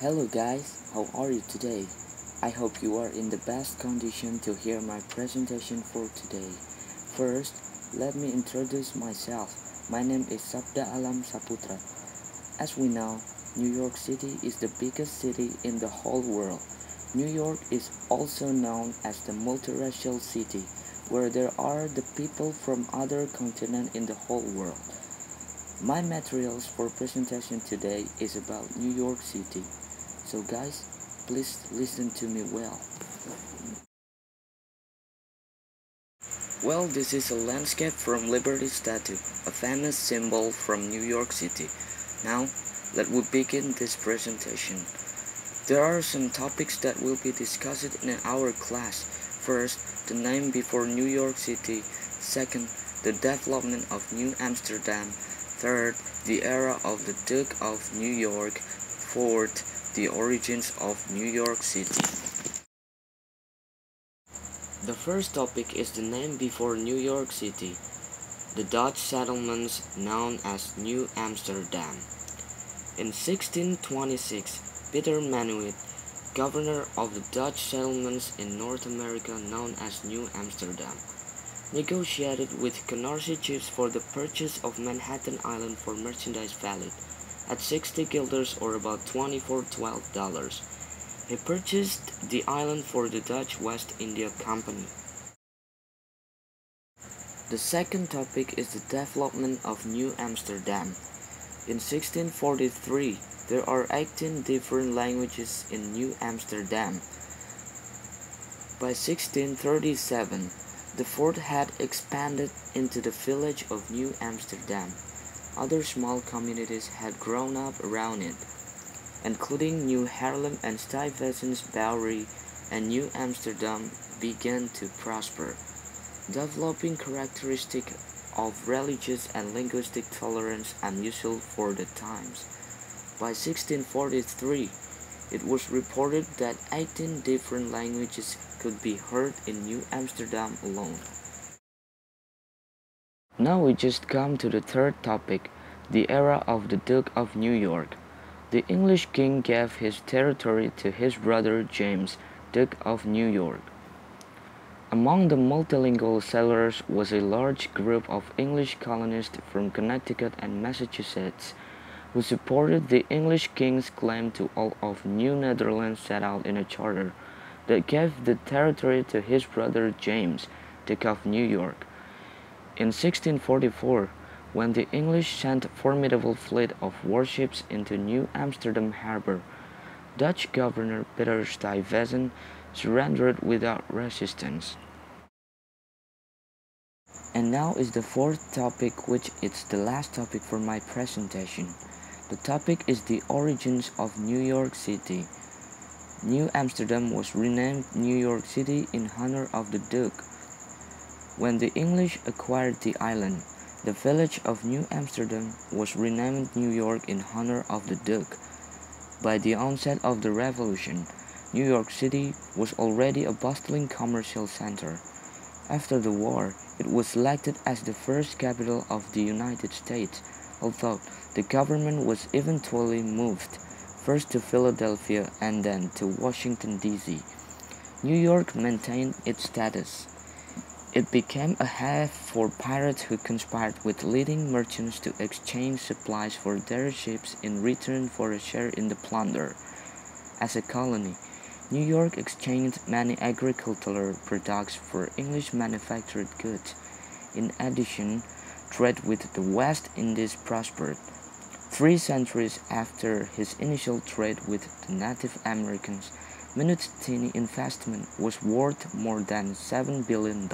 Hello guys, how are you today? I hope you are in the best condition to hear my presentation for today. First, let me introduce myself. My name is Sabda Saputra. As we know, New York City is the biggest city in the whole world. New York is also known as the multiracial city, where there are the people from other continents in the whole world. My materials for presentation today is about New York City. So guys, please listen to me well. Well, this is a landscape from Liberty Statue, a famous symbol from New York City. Now, let we begin this presentation. There are some topics that will be discussed in our class. First, the name before New York City. Second, the development of New Amsterdam. Third, the era of the Duke of New York. Fourth, the origins of New York City. The first topic is the name before New York City, the Dutch settlements known as New Amsterdam. In 1626, Peter Manuit, governor of the Dutch settlements in North America known as New Amsterdam, negotiated with Canarsie chiefs for the purchase of Manhattan Island for merchandise valued at 60 guilders or about $24.12. He purchased the island for the Dutch West India Company. The second topic is the development of New Amsterdam. In 1643, there are 18 different languages in New Amsterdam. By 1637, the fort had expanded into the village of New Amsterdam. Other small communities had grown up around it, including New Haarlem and Stuyvesant's Bowery, and New Amsterdam began to prosper, developing characteristics of religious and linguistic tolerance unusual for the times. By 1643, it was reported that 18 different languages could be heard in New Amsterdam alone. Now we just come to the third topic, the era of the Duke of New York. The English king gave his territory to his brother James, Duke of New York. Among the multilingual settlers was a large group of English colonists from Connecticut and Massachusetts who supported the English king's claim to all of New Netherlands set out in a charter that gave the territory to his brother James, Duke of New York. In 1644, when the English sent a formidable fleet of warships into New Amsterdam harbor, Dutch Governor Peter Stuyvesant surrendered without resistance. And now is the fourth topic, which is the last topic for my presentation. The topic is the origins of New York City. New Amsterdam was renamed New York City in honor of the Duke. When the English acquired the island, the village of New Amsterdam was renamed New York in honor of the Duke. By the onset of the Revolution, New York City was already a bustling commercial center. After the war, it was selected as the first capital of the United States, although the government was eventually moved, first to Philadelphia and then to Washington, D.C. New York maintained its status. It became a haven for pirates who conspired with leading merchants to exchange supplies for their ships in return for a share in the plunder. As a colony, New York exchanged many agricultural products for English manufactured goods. In addition, trade with the West Indies prospered. 3 centuries after his initial trade with the Native Americans, Minute's tiny investment was worth more than $7 billion.